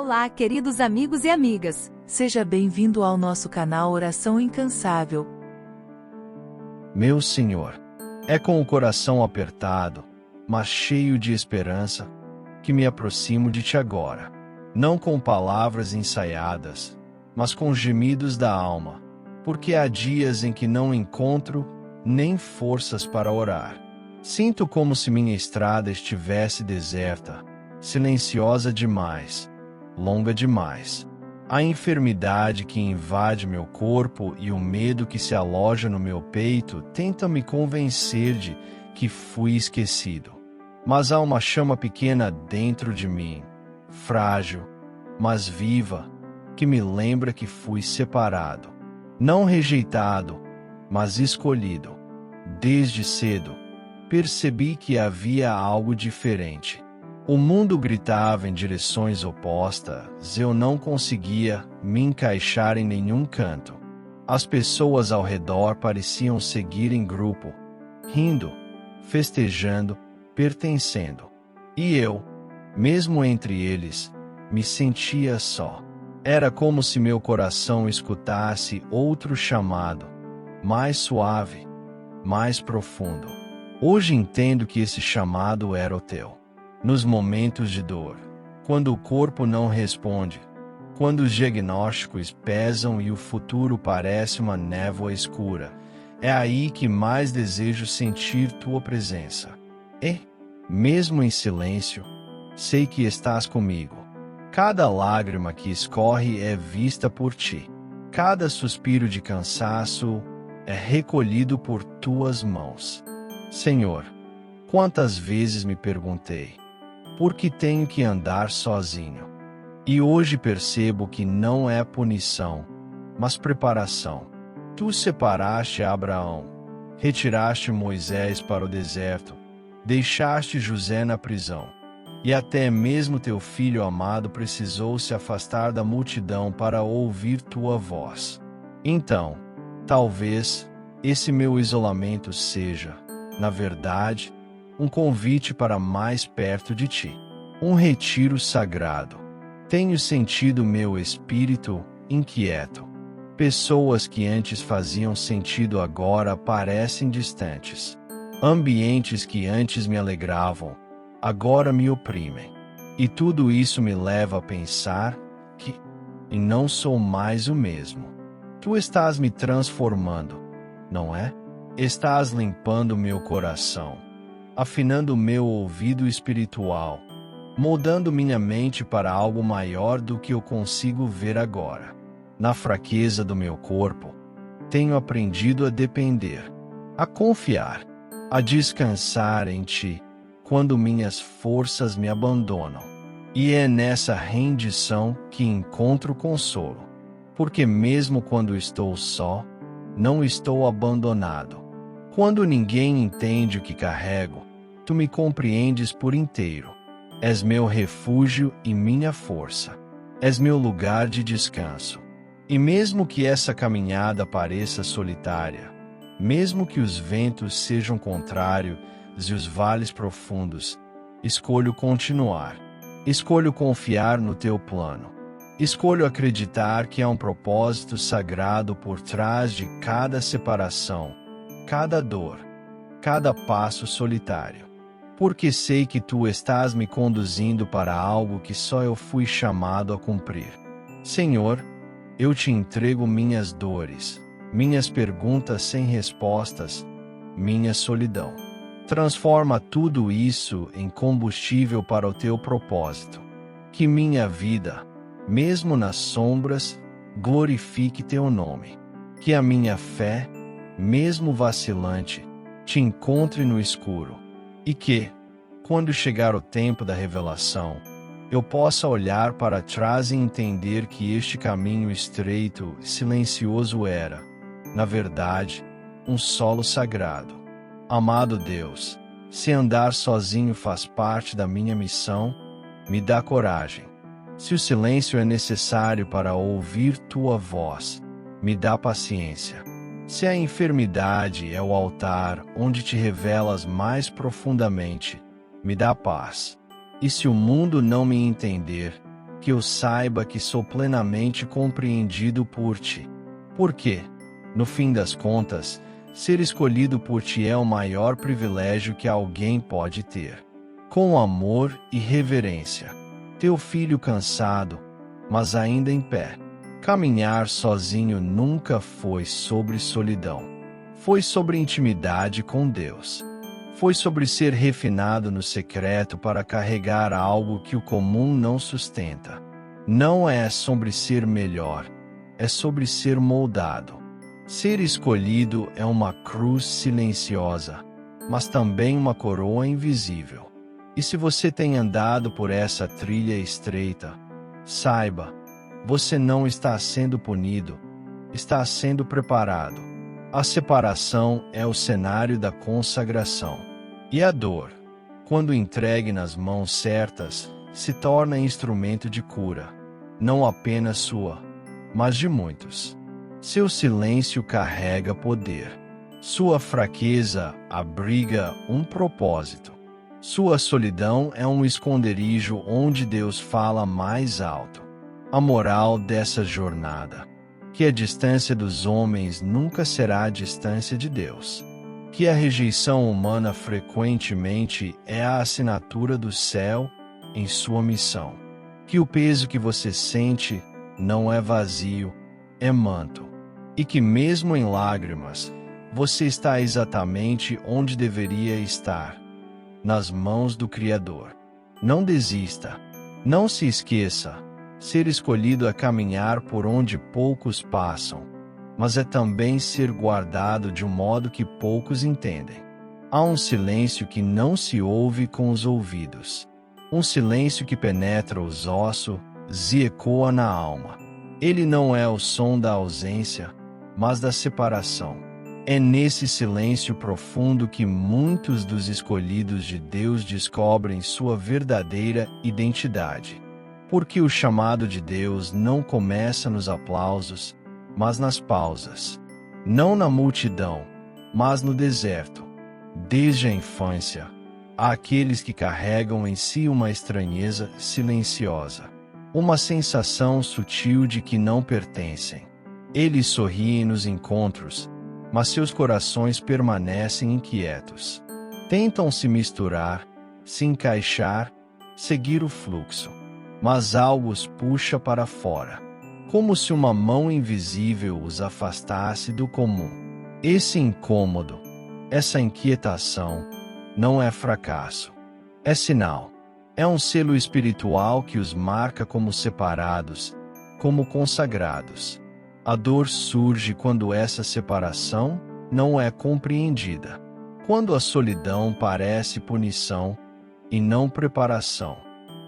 Olá, queridos amigos e amigas. Seja bem-vindo ao nosso canal Oração Incansável. Meu Senhor, é com o coração apertado, mas cheio de esperança, que me aproximo de Ti agora. Não com palavras ensaiadas, mas com gemidos da alma, porque há dias em que não encontro nem forças para orar. Sinto como se minha estrada estivesse deserta, silenciosa demais, longa demais. A enfermidade que invade meu corpo e o medo que se aloja no meu peito tentam me convencer de que fui esquecido. Mas há uma chama pequena dentro de mim, frágil, mas viva, que me lembra que fui separado, não rejeitado, mas escolhido. Desde cedo, percebi que havia algo diferente. O mundo gritava em direções opostas, eu não conseguia me encaixar em nenhum canto. As pessoas ao redor pareciam seguir em grupo, rindo, festejando, pertencendo. E eu, mesmo entre eles, me sentia só. Era como se meu coração escutasse outro chamado, mais suave, mais profundo. Hoje entendo que esse chamado era o teu. Nos momentos de dor, quando o corpo não responde, quando os diagnósticos pesam e o futuro parece uma névoa escura, é aí que mais desejo sentir Tua presença. E, mesmo em silêncio, sei que estás comigo. Cada lágrima que escorre é vista por Ti. Cada suspiro de cansaço é recolhido por Tuas mãos. Senhor, quantas vezes me perguntei, por que tenho que andar sozinho? E hoje percebo que não é punição, mas preparação. Tu separaste Abraão, retiraste Moisés para o deserto, deixaste José na prisão, e até mesmo teu filho amado precisou se afastar da multidão para ouvir tua voz. Então, talvez, esse meu isolamento seja, na verdade, um convite para mais perto de Ti. Um retiro sagrado. Tenho sentido meu espírito inquieto. Pessoas que antes faziam sentido agora parecem distantes. Ambientes que antes me alegravam, agora me oprimem. E tudo isso me leva a pensar que não sou mais o mesmo. Tu estás me transformando, não é? Estás limpando meu coração, afinando meu ouvido espiritual, moldando minha mente para algo maior do que eu consigo ver agora. Na fraqueza do meu corpo, tenho aprendido a depender, a confiar, a descansar em Ti, quando minhas forças me abandonam. E é nessa rendição que encontro consolo, porque mesmo quando estou só, não estou abandonado. Quando ninguém entende o que carrego, Tu me compreendes por inteiro. És meu refúgio e minha força. És meu lugar de descanso. E mesmo que essa caminhada pareça solitária, mesmo que os ventos sejam contrários e os vales profundos, escolho continuar. Escolho confiar no Teu plano. Escolho acreditar que há um propósito sagrado por trás de cada separação, cada dor, cada passo solitário. Porque sei que Tu estás me conduzindo para algo que só eu fui chamado a cumprir. Senhor, eu Te entrego minhas dores, minhas perguntas sem respostas, minha solidão. Transforma tudo isso em combustível para o Teu propósito. Que minha vida, mesmo nas sombras, glorifique Teu nome. Que a minha fé, mesmo vacilante, Te encontre no escuro. E que, quando chegar o tempo da revelação, eu possa olhar para trás e entender que este caminho estreito e silencioso era, na verdade, um solo sagrado. Amado Deus, se andar sozinho faz parte da minha missão, me dá coragem. Se o silêncio é necessário para ouvir Tua voz, me dá paciência. Se a enfermidade é o altar onde Te revelas mais profundamente, me dá paz. E se o mundo não me entender, que eu saiba que sou plenamente compreendido por ti. Porque, no fim das contas, ser escolhido por ti é o maior privilégio que alguém pode ter. Com amor e reverência. Teu filho cansado, mas ainda em pé. Caminhar sozinho nunca foi sobre solidão. Foi sobre intimidade com Deus. Foi sobre ser refinado no secreto para carregar algo que o comum não sustenta. Não é sobre ser melhor, é sobre ser moldado. Ser escolhido é uma cruz silenciosa, mas também uma coroa invisível. E se você tem andado por essa trilha estreita, saiba, você não está sendo punido, está sendo preparado. A separação é o cenário da consagração. E a dor, quando entregue nas mãos certas, se torna instrumento de cura, não apenas sua, mas de muitos. Seu silêncio carrega poder. Sua fraqueza abriga um propósito. Sua solidão é um esconderijo onde Deus fala mais alto. A moral dessa jornada: que a distância dos homens nunca será a distância de Deus. Que a rejeição humana frequentemente é a assinatura do céu em sua missão. Que o peso que você sente não é vazio, é manto. E que mesmo em lágrimas, você está exatamente onde deveria estar, nas mãos do Criador. Não desista, não se esqueça, ser escolhido é caminhar por onde poucos passam, mas é também ser guardado de um modo que poucos entendem. Há um silêncio que não se ouve com os ouvidos. Um silêncio que penetra os ossos e ecoa na alma. Ele não é o som da ausência, mas da separação. É nesse silêncio profundo que muitos dos escolhidos de Deus descobrem sua verdadeira identidade. Porque o chamado de Deus não começa nos aplausos, mas nas pausas. Não na multidão, mas no deserto. Desde a infância, há aqueles que carregam em si uma estranheza silenciosa, uma sensação sutil de que não pertencem. Eles sorriem nos encontros, mas seus corações permanecem inquietos. Tentam se misturar, se encaixar, seguir o fluxo, mas algo os puxa para fora. Como se uma mão invisível os afastasse do comum. Esse incômodo, essa inquietação, não é fracasso. É sinal. É um selo espiritual que os marca como separados, como consagrados. A dor surge quando essa separação não é compreendida. Quando a solidão parece punição e não preparação.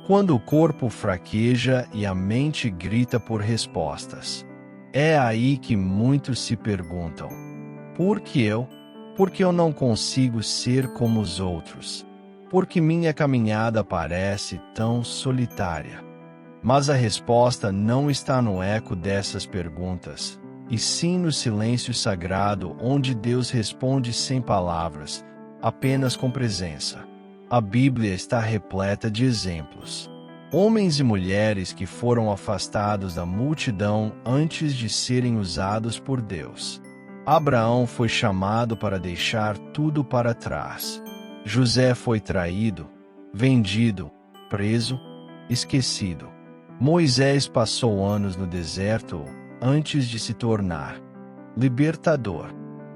Quando o corpo fraqueja e a mente grita por respostas. É aí que muitos se perguntam: por que eu? Por que eu não consigo ser como os outros? Por que minha caminhada parece tão solitária? Mas a resposta não está no eco dessas perguntas, e sim no silêncio sagrado onde Deus responde sem palavras, apenas com presença. A Bíblia está repleta de exemplos. Homens e mulheres que foram afastados da multidão antes de serem usados por Deus. Abraão foi chamado para deixar tudo para trás. José foi traído, vendido, preso, esquecido. Moisés passou anos no deserto antes de se tornar libertador.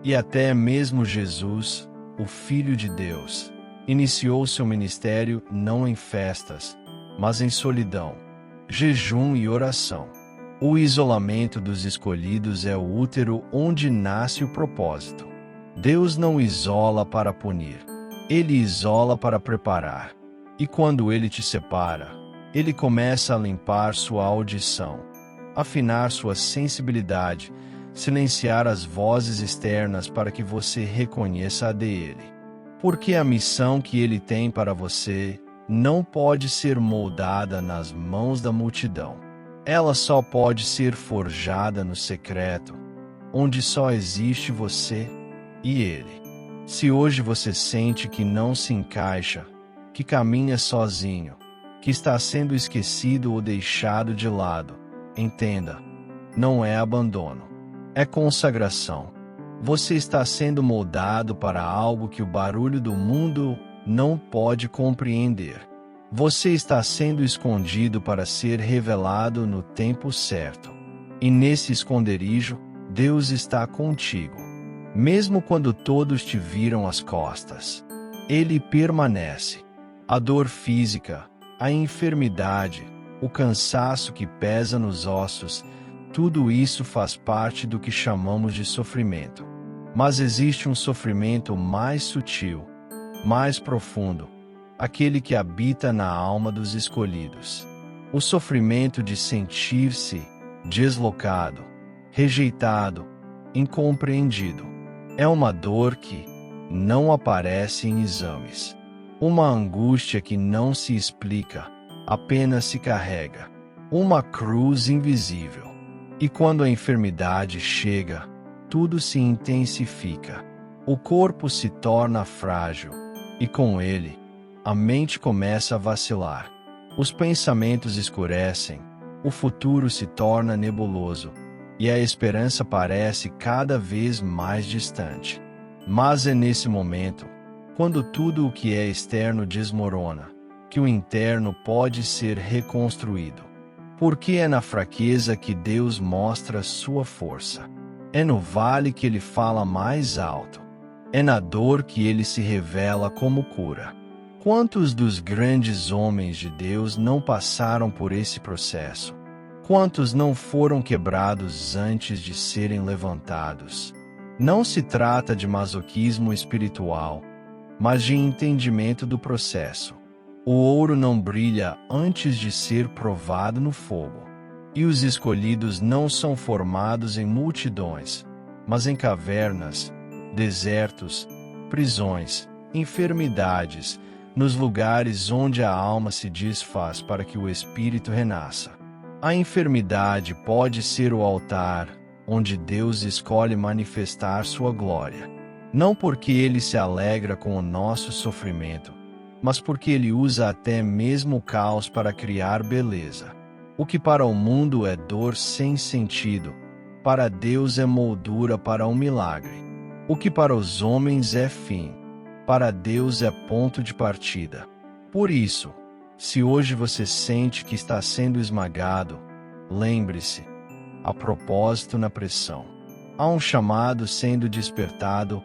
E até mesmo Jesus, o Filho de Deus, iniciou seu ministério não em festas, mas em solidão, jejum e oração. O isolamento dos escolhidos é o útero onde nasce o propósito. Deus não isola para punir, Ele isola para preparar. E quando Ele te separa, Ele começa a limpar sua audição, afinar sua sensibilidade, silenciar as vozes externas para que você reconheça a dele. Porque a missão que Ele tem para você não pode ser moldada nas mãos da multidão. Ela só pode ser forjada no secreto, onde só existe você e Ele. Se hoje você sente que não se encaixa, que caminha sozinho, que está sendo esquecido ou deixado de lado. Entenda, não é abandono, é consagração. Você está sendo moldado para algo que o barulho do mundo não pode compreender. Você está sendo escondido para ser revelado no tempo certo. E nesse esconderijo, Deus está contigo. Mesmo quando todos te viram as costas, Ele permanece. A dor física, a enfermidade, o cansaço que pesa nos ossos, tudo isso faz parte do que chamamos de sofrimento. Mas existe um sofrimento mais sutil, mais profundo, aquele que habita na alma dos escolhidos. O sofrimento de sentir-se deslocado, rejeitado, incompreendido. É uma dor que não aparece em exames. Uma angústia que não se explica, apenas se carrega. Uma cruz invisível. E quando a enfermidade chega, tudo se intensifica. O corpo se torna frágil, e com ele, a mente começa a vacilar. Os pensamentos escurecem, o futuro se torna nebuloso, e a esperança parece cada vez mais distante. Mas é nesse momento, quando tudo o que é externo desmorona, que o interno pode ser reconstruído. Porque é na fraqueza que Deus mostra sua força. É no vale que Ele fala mais alto. É na dor que Ele se revela como cura. Quantos dos grandes homens de Deus não passaram por esse processo? Quantos não foram quebrados antes de serem levantados? Não se trata de masoquismo espiritual, mas de entendimento do processo. O ouro não brilha antes de ser provado no fogo. E os escolhidos não são formados em multidões, mas em cavernas, desertos, prisões, enfermidades, nos lugares onde a alma se desfaz para que o espírito renasça. A enfermidade pode ser o altar onde Deus escolhe manifestar sua glória. Não porque Ele se alegra com o nosso sofrimento, mas porque Ele usa até mesmo o caos para criar beleza. O que para o mundo é dor sem sentido, para Deus é moldura para um milagre. O que para os homens é fim, para Deus é ponto de partida. Por isso, se hoje você sente que está sendo esmagado, lembre-se, há propósito na pressão. Há um chamado sendo despertado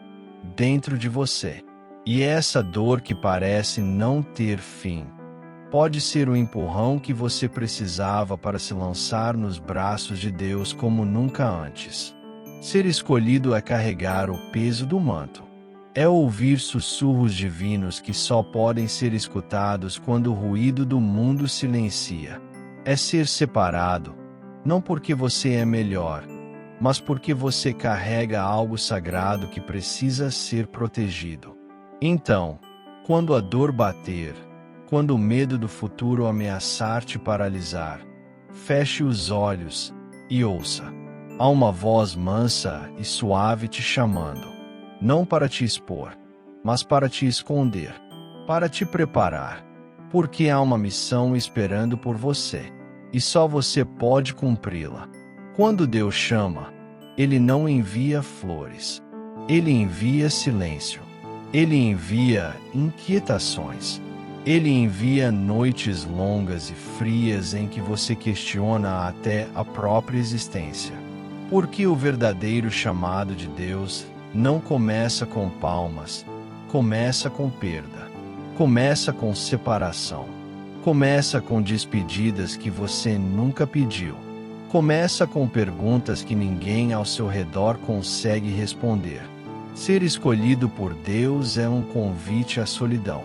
dentro de você. E essa dor que parece não ter fim, pode ser o empurrão que você precisava para se lançar nos braços de Deus como nunca antes. Ser escolhido é carregar o peso do manto. É ouvir sussurros divinos que só podem ser escutados quando o ruído do mundo silencia. É ser separado, não porque você é melhor, mas porque você carrega algo sagrado que precisa ser protegido. Então, quando a dor bater, quando o medo do futuro ameaçar te paralisar, feche os olhos e ouça. Há uma voz mansa e suave te chamando. Não para te expor, mas para te esconder, para te preparar, porque há uma missão esperando por você, e só você pode cumpri-la. Quando Deus chama, Ele não envia flores, Ele envia silêncio, Ele envia inquietações, Ele envia noites longas e frias em que você questiona até a própria existência. Porque o verdadeiro chamado de Deus não começa com palmas, começa com perda, começa com separação, começa com despedidas que você nunca pediu, começa com perguntas que ninguém ao seu redor consegue responder. Ser escolhido por Deus é um convite à solidão,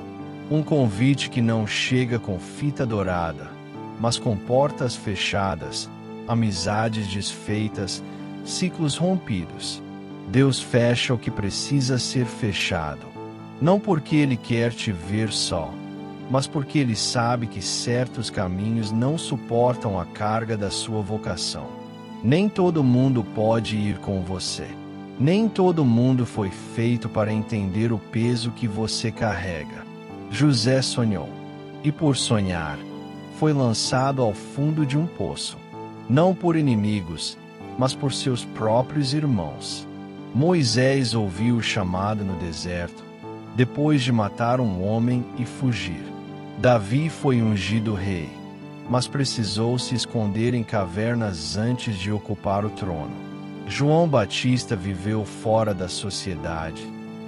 um convite que não chega com fita dourada, mas com portas fechadas, amizades desfeitas, ciclos rompidos. Deus fecha o que precisa ser fechado, não porque Ele quer te ver só, mas porque Ele sabe que certos caminhos não suportam a carga da sua vocação. Nem todo mundo pode ir com você. Nem todo mundo foi feito para entender o peso que você carrega. José sonhou, e por sonhar, foi lançado ao fundo de um poço, não por inimigos, mas por seus próprios irmãos. Moisés ouviu o chamado no deserto, depois de matar um homem e fugir. Davi foi ungido rei, mas precisou se esconder em cavernas antes de ocupar o trono. João Batista viveu fora da sociedade,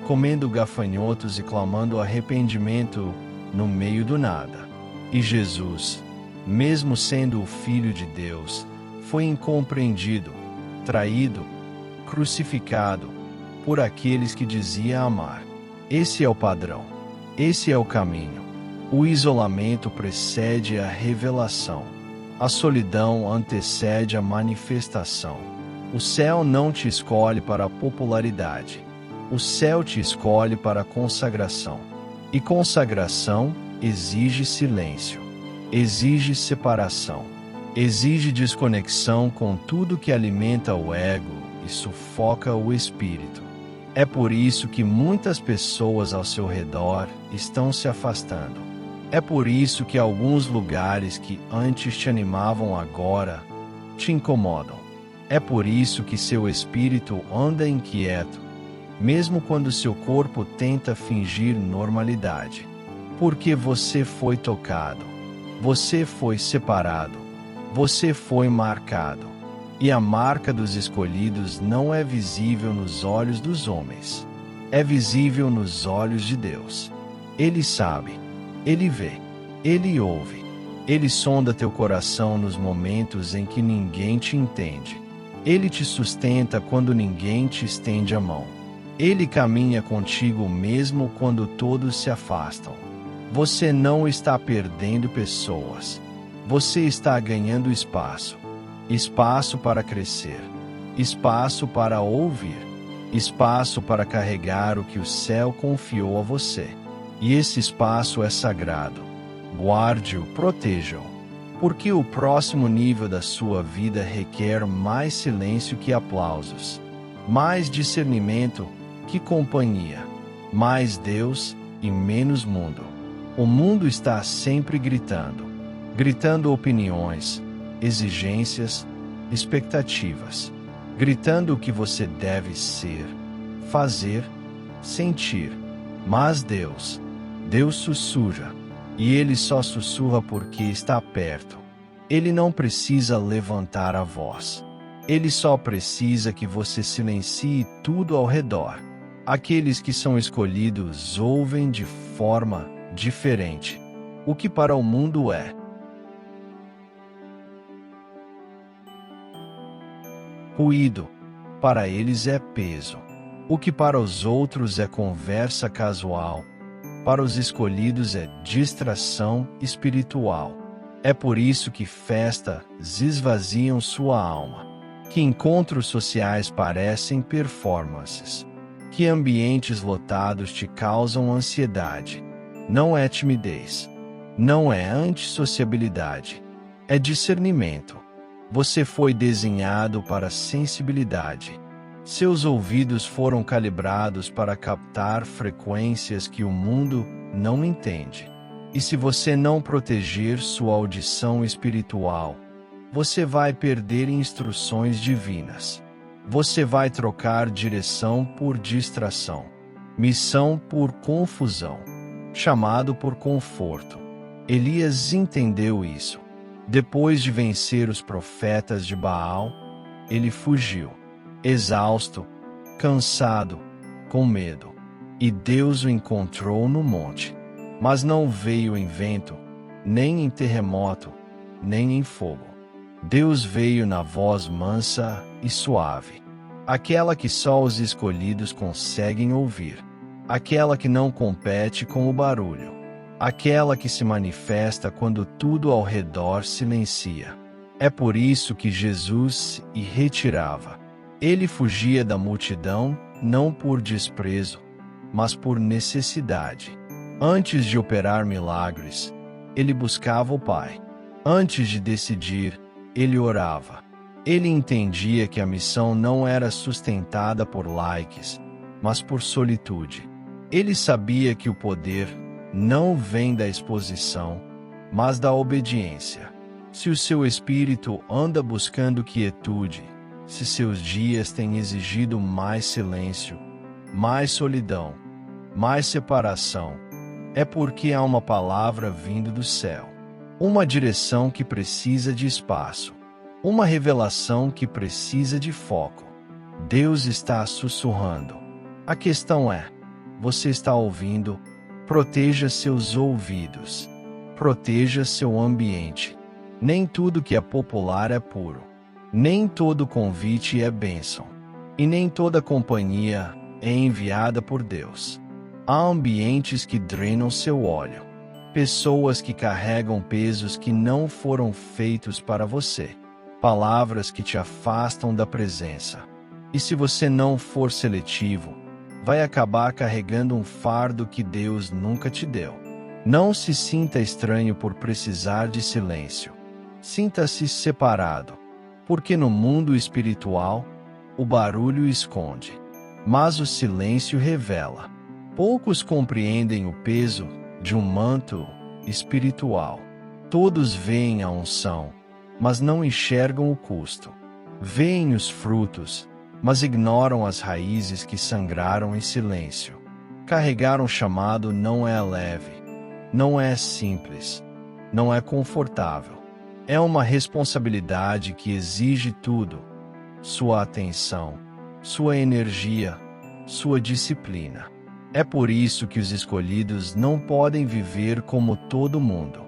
comendo gafanhotos e clamando arrependimento no meio do nada. E Jesus, mesmo sendo o Filho de Deus, foi incompreendido, traído, crucificado por aqueles que dizia amar. Esse é o padrão. Esse é o caminho. O isolamento precede a revelação. A solidão antecede a manifestação. O céu não te escolhe para a popularidade. O céu te escolhe para a consagração. E consagração exige silêncio. Exige separação. Exige desconexão com tudo que alimenta o ego e sufoca o espírito. É por isso que muitas pessoas ao seu redor estão se afastando. É por isso que alguns lugares que antes te animavam agora te incomodam. É por isso que seu espírito anda inquieto, mesmo quando seu corpo tenta fingir normalidade. Porque você foi tocado, você foi separado, você foi marcado. E a marca dos escolhidos não é visível nos olhos dos homens. É visível nos olhos de Deus. Ele sabe, Ele vê, Ele ouve. Ele sonda teu coração nos momentos em que ninguém te entende. Ele te sustenta quando ninguém te estende a mão. Ele caminha contigo mesmo quando todos se afastam. Você não está perdendo pessoas. Você está ganhando espaço. Espaço para crescer, espaço para ouvir, espaço para carregar o que o céu confiou a você. E esse espaço é sagrado. Guarde-o, proteja-o, porque o próximo nível da sua vida requer mais silêncio que aplausos, mais discernimento que companhia, mais Deus e menos mundo. O mundo está sempre gritando opiniões, exigências, expectativas, gritando o que você deve ser, fazer, sentir. Mas Deus sussurra, e Ele só sussurra porque está perto. Ele não precisa levantar a voz. Ele só precisa que você silencie tudo ao redor. Aqueles que são escolhidos ouvem de forma diferente. O que para o mundo é ruído, para eles é peso. O que para os outros é conversa casual, para os escolhidos é distração espiritual. É por isso que festas esvaziam sua alma, que encontros sociais parecem performances, que ambientes lotados te causam ansiedade. Não é timidez, não é antissociabilidade, é discernimento. Você foi desenhado para sensibilidade. Seus ouvidos foram calibrados para captar frequências que o mundo não entende. E se você não proteger sua audição espiritual, você vai perder instruções divinas. Você vai trocar direção por distração, missão por confusão, chamado por conforto. Elias entendeu isso. Depois de vencer os profetas de Baal, ele fugiu, exausto, cansado, com medo. E Deus o encontrou no monte. Mas não veio em vento, nem em terremoto, nem em fogo. Deus veio na voz mansa e suave, aquela que só os escolhidos conseguem ouvir, aquela que não compete com o barulho, aquela que se manifesta quando tudo ao redor silencia. É por isso que Jesus se retirava. Ele fugia da multidão, não por desprezo, mas por necessidade. Antes de operar milagres, ele buscava o Pai. Antes de decidir, ele orava. Ele entendia que a missão não era sustentada por likes, mas por solitude. Ele sabia que o poder não vem da exposição, mas da obediência. Se o seu espírito anda buscando quietude, se seus dias têm exigido mais silêncio, mais solidão, mais separação, é porque há uma palavra vindo do céu, uma direção que precisa de espaço, uma revelação que precisa de foco. Deus está sussurrando. A questão é: você está ouvindo? Proteja seus ouvidos. Proteja seu ambiente. Nem tudo que é popular é puro. Nem todo convite é bênção. E nem toda companhia é enviada por Deus. Há ambientes que drenam seu óleo. Pessoas que carregam pesos que não foram feitos para você. Palavras que te afastam da presença. E se você não for seletivo, vai acabar carregando um fardo que Deus nunca te deu. Não se sinta estranho por precisar de silêncio. Sinta-se separado, porque no mundo espiritual, o barulho esconde, mas o silêncio revela. Poucos compreendem o peso de um manto espiritual. Todos veem a unção, mas não enxergam o custo. Veem os frutos, mas ignoram as raízes que sangraram em silêncio. Carregar um chamado não é leve, não é simples, não é confortável. É uma responsabilidade que exige tudo: sua atenção, sua energia, sua disciplina. É por isso que os escolhidos não podem viver como todo mundo.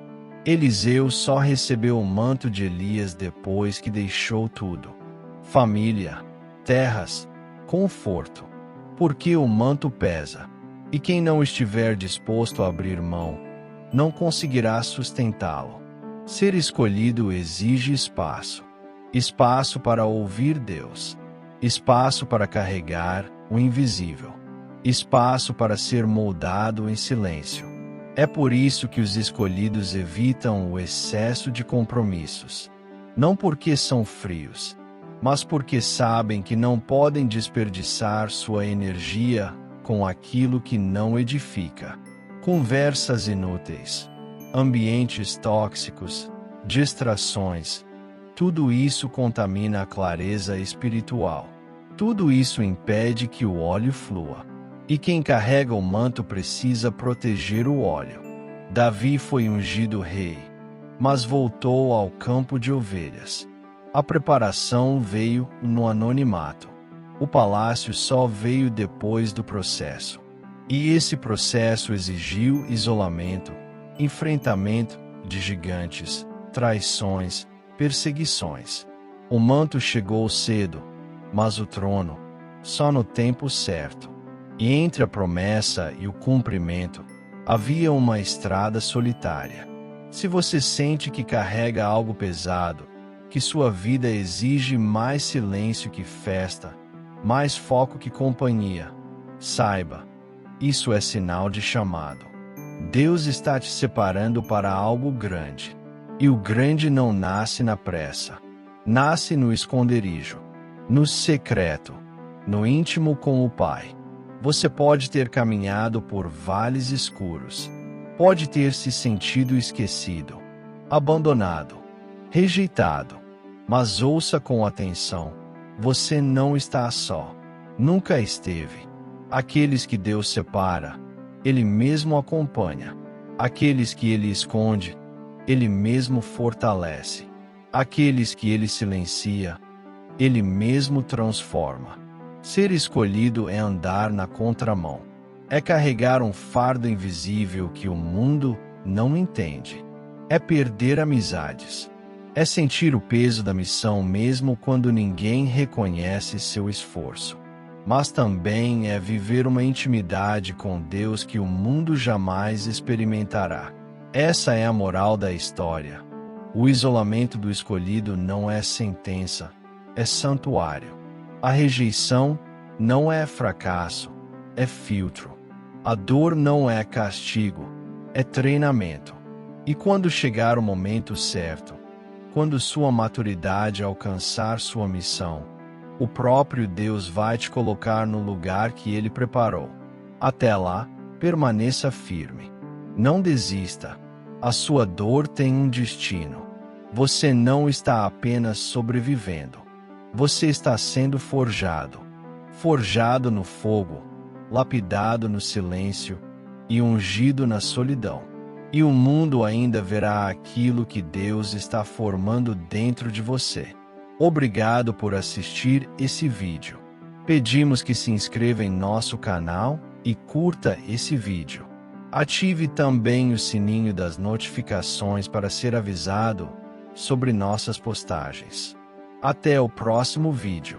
Eliseu só recebeu o manto de Elias depois que deixou tudo: família, terras, conforto. Porque o manto pesa, e quem não estiver disposto a abrir mão, não conseguirá sustentá-lo. Ser escolhido exige espaço. Espaço para ouvir Deus. Espaço para carregar o invisível. Espaço para ser moldado em silêncio. É por isso que os escolhidos evitam o excesso de compromissos. Não porque são frios, mas porque sabem que não podem desperdiçar sua energia com aquilo que não edifica. Conversas inúteis, ambientes tóxicos, distrações, tudo isso contamina a clareza espiritual. Tudo isso impede que o óleo flua. E quem carrega o manto precisa proteger o óleo. Davi foi ungido rei, mas voltou ao campo de ovelhas. A preparação veio no anonimato. O palácio só veio depois do processo. E esse processo exigiu isolamento, enfrentamento de gigantes, traições, perseguições. O manto chegou cedo, mas o trono, só no tempo certo. E entre a promessa e o cumprimento, havia uma estrada solitária. Se você sente que carrega algo pesado, que sua vida exige mais silêncio que festa, mais foco que companhia, saiba, isso é sinal de chamado. Deus está te separando para algo grande. E o grande não nasce na pressa. Nasce no esconderijo, no secreto, no íntimo com o Pai. Você pode ter caminhado por vales escuros. Pode ter se sentido esquecido, abandonado, rejeitado. Mas ouça com atenção. Você não está só. Nunca esteve. Aqueles que Deus separa, Ele mesmo acompanha. Aqueles que Ele esconde, Ele mesmo fortalece. Aqueles que Ele silencia, Ele mesmo transforma. Ser escolhido é andar na contramão. É carregar um fardo invisível que o mundo não entende. É perder amizades. É sentir o peso da missão mesmo quando ninguém reconhece seu esforço. Mas também é viver uma intimidade com Deus que o mundo jamais experimentará. Essa é a moral da história. O isolamento do escolhido não é sentença, é santuário. A rejeição não é fracasso, é filtro. A dor não é castigo, é treinamento. E quando chegar o momento certo, quando sua maturidade alcançar sua missão, o próprio Deus vai te colocar no lugar que Ele preparou. Até lá, permaneça firme. Não desista. A sua dor tem um destino. Você não está apenas sobrevivendo. Você está sendo forjado. Forjado no fogo, lapidado no silêncio e ungido na solidão. E o mundo ainda verá aquilo que Deus está formando dentro de você. Obrigado por assistir esse vídeo. Pedimos que se inscreva em nosso canal e curta esse vídeo. Ative também o sininho das notificações para ser avisado sobre nossas postagens. Até o próximo vídeo.